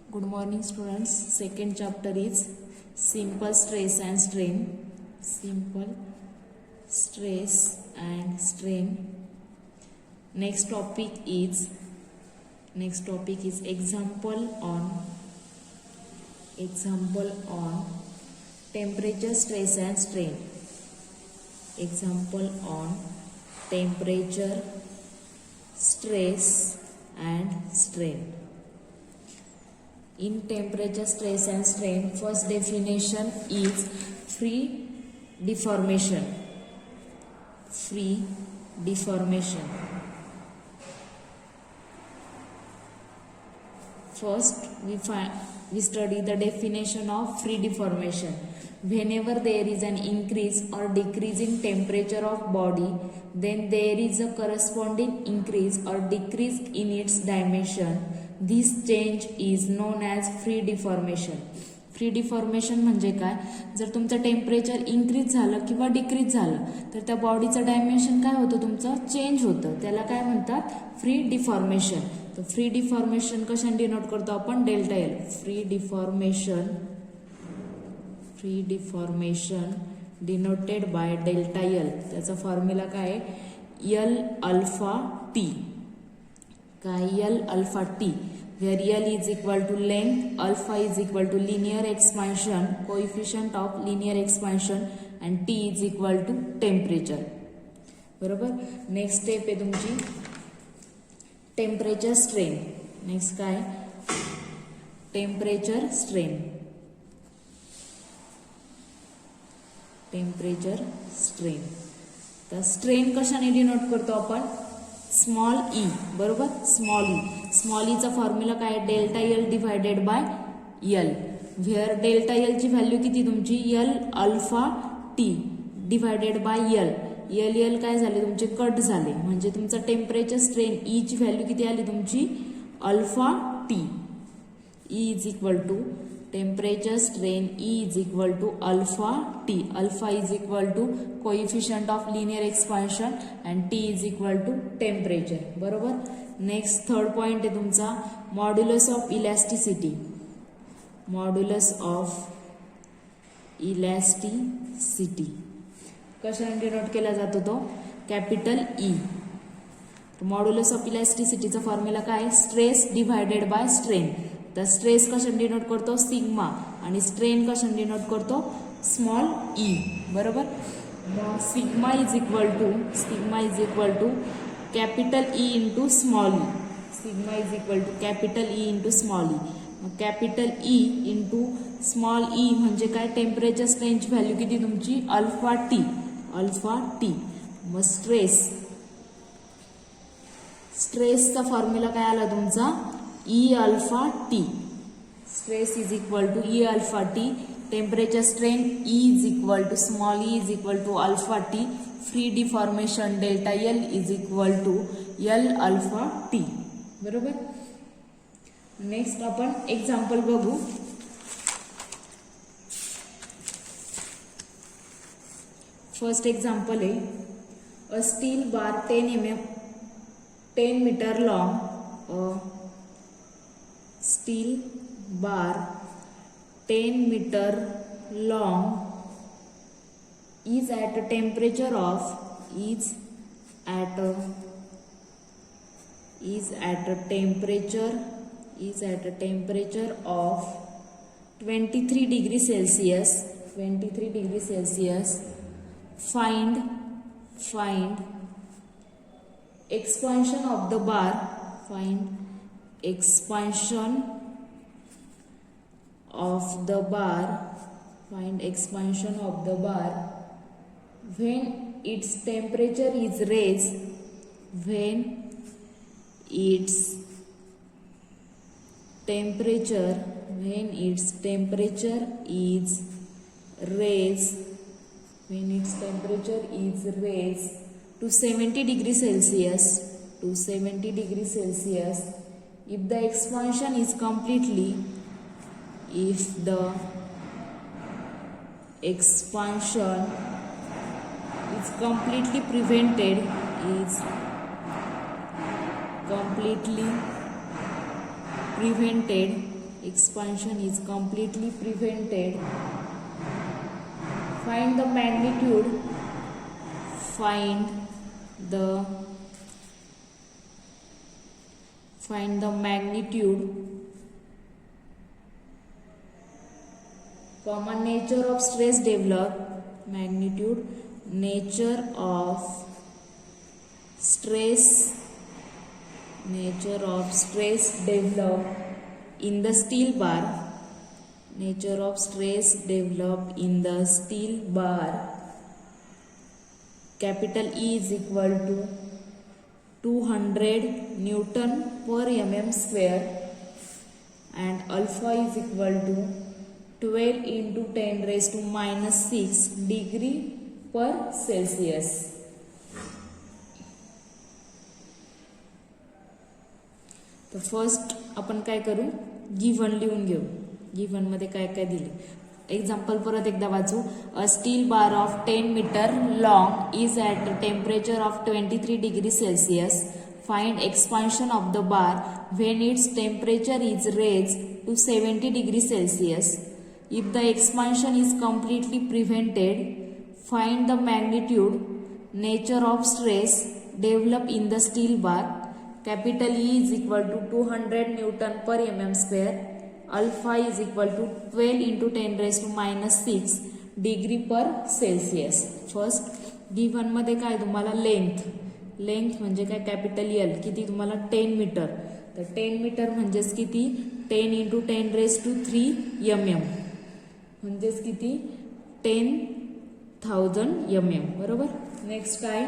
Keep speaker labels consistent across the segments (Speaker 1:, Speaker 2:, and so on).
Speaker 1: Good morning students. Second chapter is simple stress and strain. Simple stress and strain. Next topic is example on temperature, stress and strain. Example on temperature, stress and strain. In temperature, stress and strain, first definition is free deformation. Free deformation. First, we study the definition of free deformation. Whenever there is an increase or decrease in temperature of body, then there is a corresponding increase or decrease in its dimension. This change is known as free deformation. Free deformation म्हणजे काय? जर तुमचं temperature increase झालं किंवा decrease झालं तर त्या बॉडीचं डायमेन्शन काय होतं, तुमचं चेंज होतं. त्याला काय म्हणतात? Free deformation. तर फ्री डिफॉर्मेशन कशाने डिनोट करतो आपण? Delta L. Free deformation denoted by delta L. त्याचा फॉर्म्युला काय आहे? L alpha T. काय? L alpha T. where L is equal to length, alpha is equal to linear expansion, coefficient of linear expansion and T is equal to temperature. बरोबर. Next step आहे तुमची temperature strain. Next काय? Temperature strain. Temperature strain. तर strain कशाने denote करतो आपण? Small E. बरोबर. Small ईचा फॉर्म्युला काय? Delta L divided by L. Where delta L ची व्हॅल्यू किती तुमची? L alpha T divided by L. L काय झाले तुमचे? कट झाले. म्हणजे तुमचं टेम्परेचर स्ट्रेन ई ची व्हॅल्यू किती आली तुमची? Alpha T. E is equal to temperature strain E is equal to alpha T. Alpha is equal to coefficient of linear expansion and T is equal to temperature. बरोबर. Next third point आहे तुमचा modulus of elasticity. Modulus of elasticity कशाने denote केला जातो? तो capital E. Modulus of इलॅस्टिसिटीचा formula काय? Stress divided by strain. तर स्ट्रेस कशाने डिनोट करतो? सिग्मा. आणि स्ट्रेन कशाने डिनोट करतो? Small E. बरोबर. Sigma is equal to capital E into small E. Sigma is equal to capital E into small E. मग capital E into small E म्हणजे काय? टेम्परेचर स्ट्रेनची व्हॅल्यू किती तुमची? Alpha T. मग स्ट्रेसचा formula काय आला तुमचा? E alpha T. Stress is equal to E alpha T. Temperature strain E is equal to small e is equal to alpha T. Free deformation delta L is equal to L alpha T. बरोबर. Next आपण example बघू. First example आहे अ steel bar 10 meter long. Steel bar 10 meter long is at a temperature of 23 degrees Celsius. Find expansion of the bar. Expansion of the bar when its temperature is raised. When its temperature is raised to 70 degrees Celsius. If the expansion is completely prevented, expansion is completely prevented. Find the magnitude. Find the magnitude, common nature of stress developed. Magnitude, nature of stress developed in the steel bar. Nature of stress developed in the steel bar. Capital E is equal to 200 Newton per mm square and alpha is equal to 12 into 10 raised to minus 6 degree per Celsius. तर first आपण काय करू, given लिहून घेऊ. Given मध्ये काय काय दिले. एक्झाम्पल परत एकदा वाचू. A steel bar of 10 metre long is at temperature of 23 degree Celsius. Find expansion of the bar when its temperature is raise to 70 degree Celsius. If the expansion is completely prevented, find the magnitude, nature of stress developed in the steel bar. Capital E is equal to 200 Newton per mm square. Alpha is equal to 12 into 10 raised to minus 6 degree per Celsius. First given मध्ये काय तुम्हाला length म्हणजे काय, capital L किती तुम्हाला 10 metre. तर 10 metre म्हणजेच किती, 10 into 10 raised to 3 mm म्हणजेच किती, 10,000 mm. बरोबर. नेक्स्ट काय,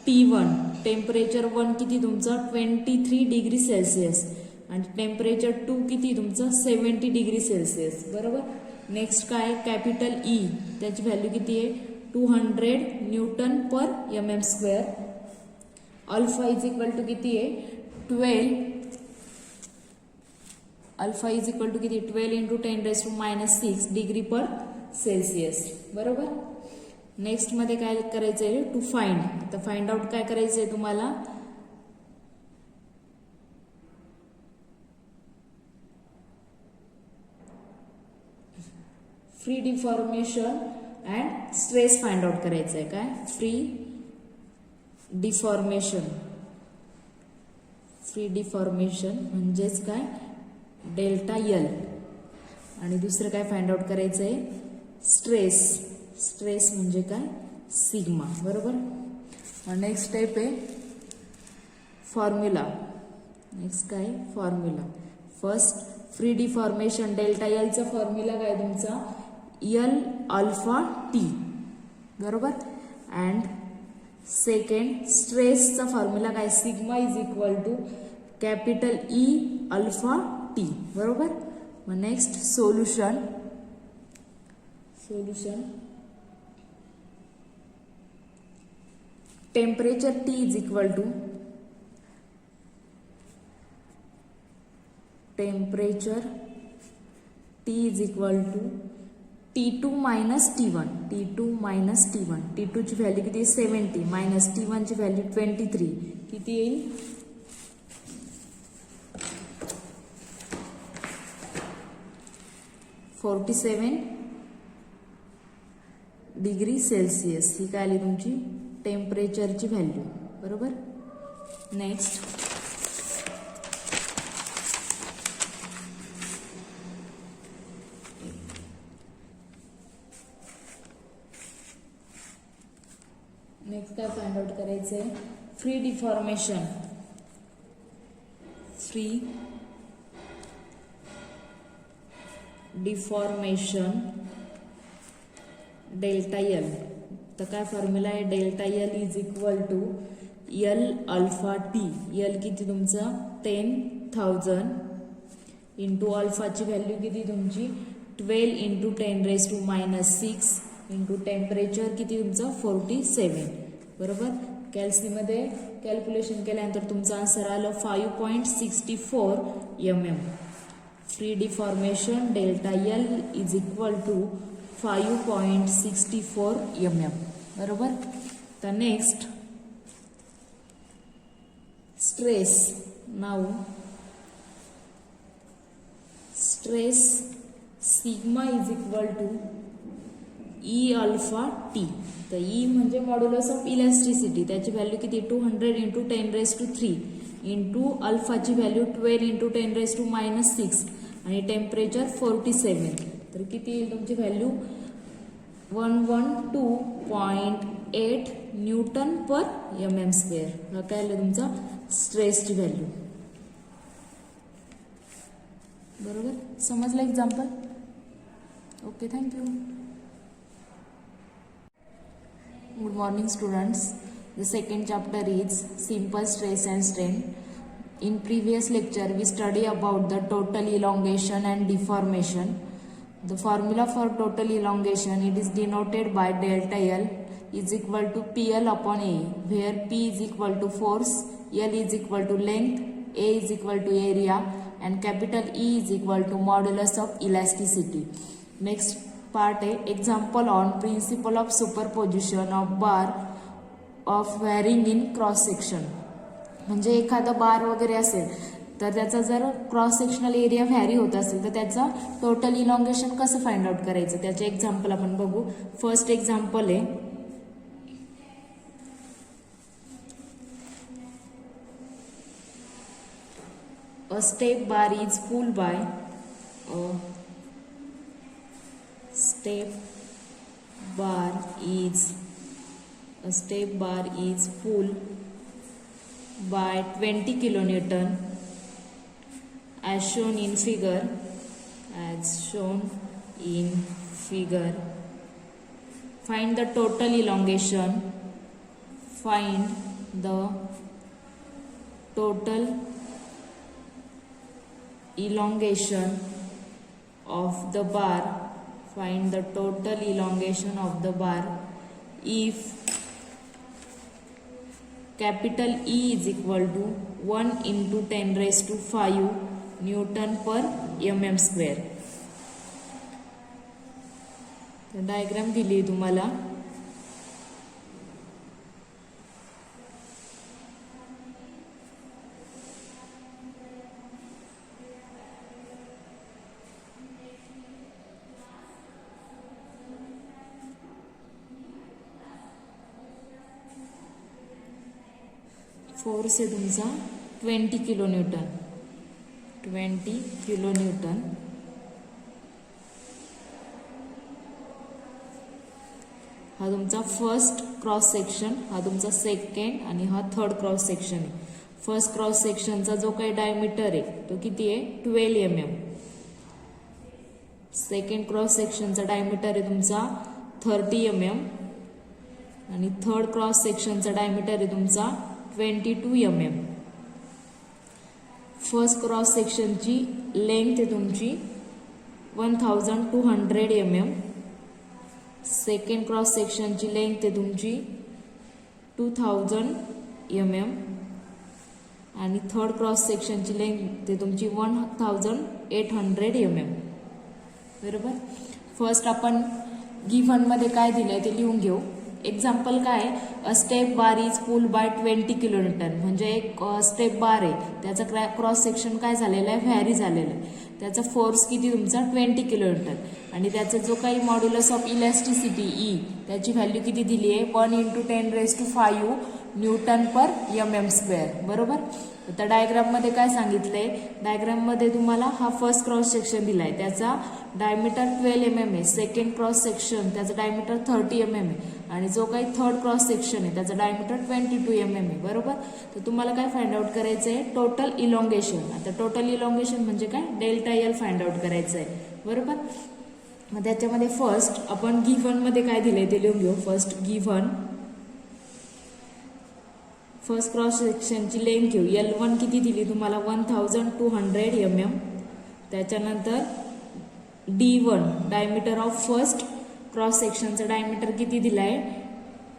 Speaker 1: T1 टेम्परेचर 1 किती तुमचं 23 डिग्री सेल्सिअस आणि टेम्परेचर 2 किती तुमचं 70 डिग्री सेल्सिअस. बरोबर. नेक्स्ट काय, कॅपिटल ई त्याची व्हॅल्यू किती आहे 200 newton per mm square. Alpha is equal to किती आहे 12. अल्फा इज इक्वल टू किती 12 into 10 raise to minus 6 degree per Celsius. बरोबर. नेक्स्ट मध्ये काय करायचंय, टू फाइंड. आता फाइंड आउट काय करायचंय तुम्हाला, free deformation and stress find out करायचंय. काय, फ्री डिफॉर्मेशन म्हणजेच काय डेल्टा एल. आणि दुसरं काय फाइंड आउट करायचंय, स्ट्रेस म्हणजे काय सिग्मा. बरोबर. नेक्स्ट स्टेप आहे फॉर्म्युला. नेक्स्ट काय formula. First free deformation delta एलचा फॉर्म्युला काय तुमचा एल अल्फा टी. बरोबर. अँड सेकंड स्ट्रेसचा फॉर्म्युला काय sigma is equal to capital E alpha T. बरोबर. मग next solution temperature T is equal to T2 minus T1. T2 ची value किती 70 मायनस T1 ची व्हॅल्यू 23 किती येईल 47 डिग्री सेल्सिअस. ही काय आली तुमची टेम्परेचरची व्हॅल्यू. बरोबर. नेक्स्ट काय फाइंड आउट करायचंय, फ्री डिफॉर्मेशन डेल्टा एल. तर काय फॉर्म्युला आहे delta L is equal to L alpha T. L किती तुमचं 10,000 इंटू अल्फाची व्हॅल्यू किती तुमची 12 into 10 raise to minus 6 into temperature किती तुमचं 47. बरोबर. कॅल्सीमध्ये कॅल्क्युलेशन केल्यानंतर तुमचं आन्सर आलं 5.64 mm. Free deformation delta L is equal to 5.64 mm. बरोबर. तर next stress. Now stress sigma is equal to E alpha T. तर ई म्हणजे मॉड्युलस ऑफ इलॅस्टिसिटी, त्याची व्हॅल्यू किती 200 इंटू 10⁻³ इंटू अल्फाची व्हॅल्यू 12 इंटू 10⁻⁻6 आणि टेम्परेचर 47. तर किती येईल तुमची व्हॅल्यू 112.8 न्यूटन पर mm². हा काय आलं तुमचा स्ट्रेसची व्हॅल्यू. बरोबर, समजलं example. Okay, thank you. Good morning students. The second chapter is simple stress and strain. In previous lecture we study about the total elongation and deformation. The formula for total elongation, it is denoted by delta L is equal to PL upon A, where P is equal to force, L is equal to length, A is equal to area and capital E is equal to modulus of elasticity. Next part है example on principle of superposition of bar of varying in cross section. म्हणजे एखादा बार वगैरे असेल तर त्याचा जर cross sectional area vary होत असेल तर त्याचा टोटल इलॉंगेशन कसं फाइंड आउट करायचं त्याचे एक्झाम्पल आपण बघू. फर्स्ट एक्झाम्पल आहे a step bar is pulled by a step bar is pulled by 20 kilonewton as shown in figure. Find the total elongation. Find the total elongation of the bar. Find the total elongation of the bar if capital E is equal to 1 into 10⁵ Newton per mm². Diagram दिली तुम्हाला. Force आहे तुमचा 20 kilonewton. हा तुमचा first cross section, हा तुमचा second आणि हा थर्ड क्रॉस सेक्शन आहे. फर्स्ट क्रॉस सेक्शनचा जो काही डायमीटर आहे तो किती आहे 12 mm. सेकंड क्रॉस सेक्शनचा डायमीटर आहे तुमचा 30 mm आणि थर्ड क्रॉस सेक्शनचा डायमीटर आहे तुमचा 22 mm. फर्स्ट क्रॉस सेक्शनची लेंथ आहे तुमची 1200 mm. सेकंड क्रॉस सेक्शनची लेंथ आहे तुमची 2000 mm आणि थर्ड क्रॉस सेक्शनची लेंथ आहे तुमची 1800 mm. बरोबर. फर्स्ट आपण गिव्हन मध्ये काय दिलंय ते लिहून घेऊ. एक्झाम्पल काय a step bar is pulled bye 20 kilonewton. म्हणजे एक स्टेप बार आहे त्याचा क्रॉस सेक्शन काय झालेला आहे व्हॅरी झालेला आहे. त्याचा फोर्स किती तुमचा 20 किलोन्यूटन आणि त्याचा जो काही मॉड्युलस ऑफ इलॅस्टिसिटी ई त्याची व्हॅल्यू किती दिली आहे 1 इंटू 10⁵ न्यूटन पर mm². बरोबर. तर डायग्राममध्ये काय सांगितलंय, डायग्राममध्ये तुम्हाला हा फर्स्ट क्रॉस सेक्शन दिलाय त्याचा डायमीटर 12 mm आहे. सेकंड क्रॉस सेक्शन त्याचा डायमीटर 30 mm आहे आणि जो काही थर्ड क्रॉस सेक्शन आहे त्याचा डायमीटर 22 mm आहे. बरोबर. तर तुम्हाला काय फाइंड आउट करायचं आहे टोटल इलॉंगेशन. आता टोटल इलॉंगेशन म्हणजे काय डेल्टा एल फाइंड आउट करायचं आहे. बरोबर. मग त्याच्यामध्ये फर्स्ट आपण गिव्हन मध्ये काय दिलंय ते लिहून घेऊ. फर्स्ट गिव्हन फर्स्ट क्रॉस सेक्शनची लेंथ घेऊ. L1 किती दिली तुम्हाला 1200 mm. त्याच्यानंतर D1 diameter of first cross सेक्शनचा डायमीटर किती दिलाय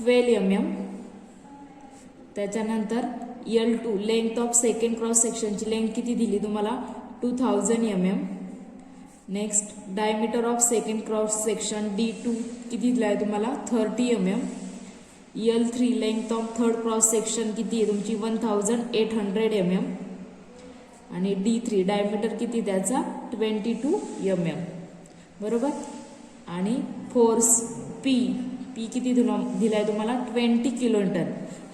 Speaker 1: 12 mm. त्याच्यानंतर L2 length of second cross सेक्शनची लेंथ किती दिली तुम्हाला 2000 mm. Next diameter of second cross section D2 किती दिलाय तुम्हाला 30 mm. L3 length of third cross section किती आहे तुमची 1800 mm. आणि D3 डायमीटर किती त्याचा 22 mm, बरोबर. आणि फोर्स P किती दिलाय तुम्हाला 20 किलोन्यूटन.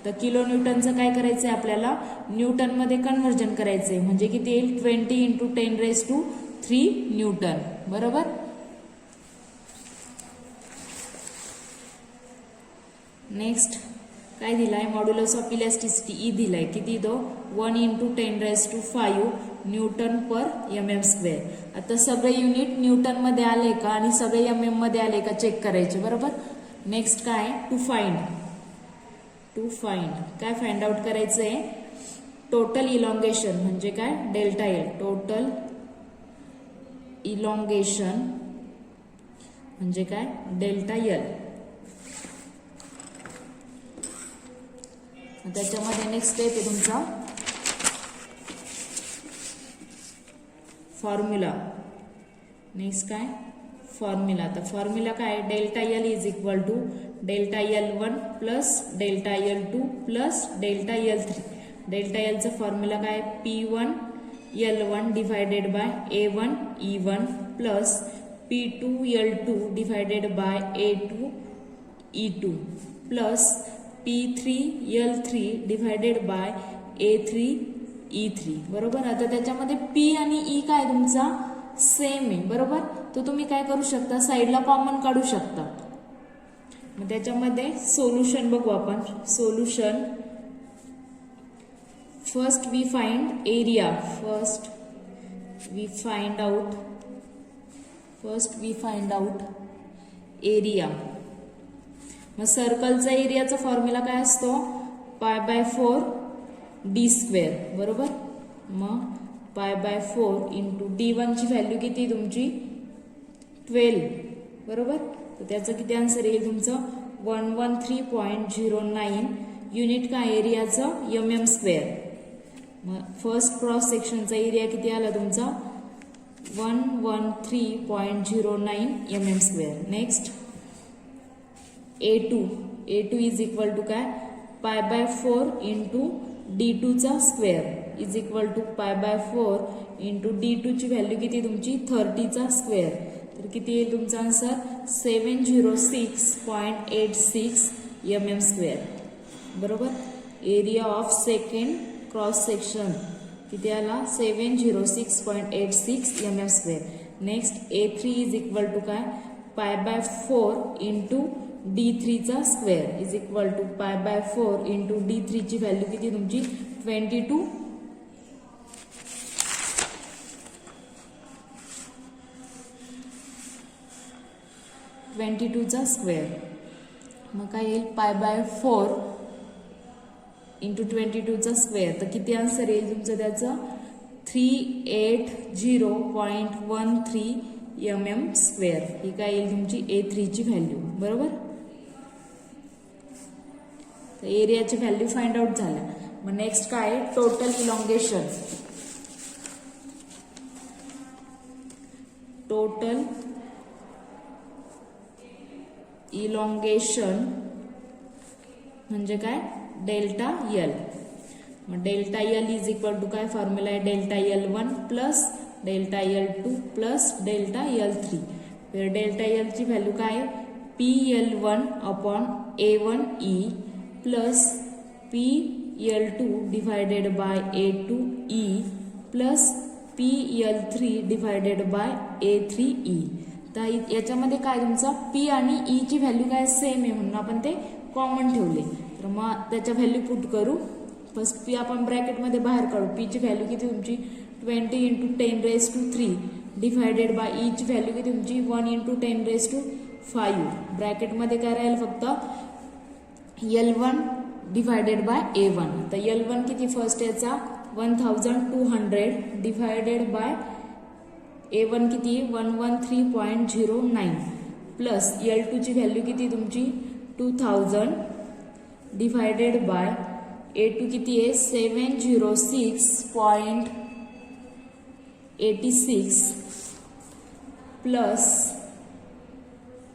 Speaker 1: तर किलो न्यूटनचं काय करायचं आहे आपल्याला न्यूटनमध्ये कन्व्हर्जन करायचं आहे, म्हणजे किती येईल 20 × 10⁻³ न्यूटन, बरोबर. नेक्स्ट काय दिलाय मॉड्युलस ऑफ इलॅस्टिसिटी ई दिलाय, किती तो 1 × 10⁵ न्यूटन पर mm². आता सगळे युनिट न्यूटनमध्ये आले का आणि सगळे mm मध्ये आले का चेक करायचे, बरोबर. नेक्स्ट काय टू फाइंड काय फाइंड आउट करायचं आहे टोटल इलॉंगेशन, म्हणजे काय डेल्टा एल. टोटल इलॉंगेशन म्हणजे काय डेल्टा एल. त्याच्यामध्ये नेक्स्ट येते तुमचा फॉर्म्युला. नेक्स्ट काय फॉर्म्युला. तर फॉर्म्युला काय delta L is equal to delta L1 plus delta L2 plus delta L3. Delta एलचं फॉर्म्युला काय P1 L1 divided by A1 E1 plus P2 L2 divided by A2 E2 plus P3 L3 divided by A3 E3, बरोबर. आता त्याच्यामध्ये P आणि E काय तुमचा same आहे, बरोबर. तर तुम्ही काय करू शकता साईडला कॉमन काढू शकता. मग त्याच्यामध्ये सोल्युशन बघू आपण. Solution first we find area. First we find out area. मग सर्कलचा एरियाचा फॉर्म्युला काय असतो π/4 d², बरोबर. मग π/4 × d1 ची व्हॅल्यू किती तुमची 12, बरोबर. तर त्याचं किती आन्सर येईल तुमचं 113.09 युनिट काय एरियाचं mm². मग फर्स्ट क्रॉस सेक्शनचा एरिया किती आला तुमचा 113.09 mm². Next A2 is equal to काय π/4 × d2 चा square is equal to π/4 × d2 ची व्हॅल्यू किती तुमची 30 चा स्क्वेअर. तर किती येईल तुमचा आन्सर 706.86 mm², बरोबर. Area of second cross section किती आला 706.86 mm². Next A3 is equal to काय π/4 × d3 चा square is equal to π/4 × d3 ची व्हॅल्यू किती तुमची 22 चा स्क्वेअर. मग काय येईल π/4 × 22 चा स्क्वेअर. तर किती आन्सर येईल तुमचं त्याचं 380.13 mm². ही काय येईल तुमची A3 ची व्हॅल्यू, बरोबर. तर एरियाची व्हॅल्यू फाइंड आउट झाल्या. मग नेक्स्ट काय टोटल इलॉंगेशन. टोटल इलॉंगेशन म्हणजे काय डेल्टा एल. मग delta L is equal to काय फॉर्म्युला आहे delta L1 plus delta L2 plus delta L3. तर डेल्टा एल ची व्हॅल्यू काय PL1/A1E plus PL2 divided by A2E plus PL3 divided by A3E. तर याच्यामध्ये काय तुमचा P आणि E ची व्हॅल्यू काय सेम आहे म्हणून आपण ते कॉमन ठेवले. तर मग त्याच्या व्हॅल्यू पुट करू. फर्स्ट P आपण ब्रॅकेटमध्ये बाहेर काढू. P ची व्हॅल्यू किती तुमची 20 × 10⁻³ डिवायडेड बाय E ची व्हॅल्यू किती तुमची 1 × 10⁵. ब्रॅकेटमध्ये काय राहील फक्त L1 डिवायडेड बाय A1. तर L1 किती फर्स्ट याचा 1200 डिवायडेड बाय A1 किती 113.09 प्लस L2 ची व्हॅल्यू किती तुमची 2000 डिवायडेड बाय A2 किती आहे 706.86 प्लस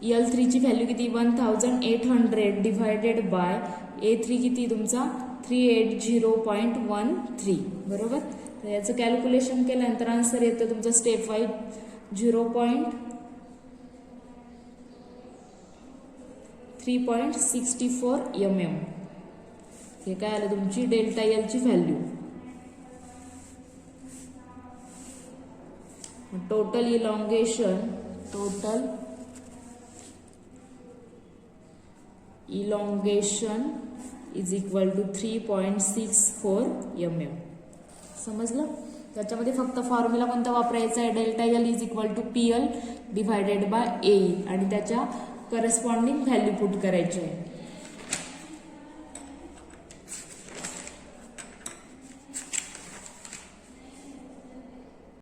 Speaker 1: L3 ची व्हॅल्यू किती 1800 डिवायडेड बाय A3 किती तुमचा 380.13, बरोबर. तर याचं कॅल्क्युलेशन केल्यानंतर आन्सर येतं तुमचं स्टेप 5 0.3.64 mm. हे काय आलं तुमची डेल्टा एल ची value. Total elongation is equal to 3.64 mm. समजलं. त्याच्यामध्ये फक्त फॉर्म्युला कोणता वापरायचा आहे, delta L is equal to PL divided by A आणि त्याच्या करस्पॉन्डिंग व्हॅल्यू पुट करायची आहे.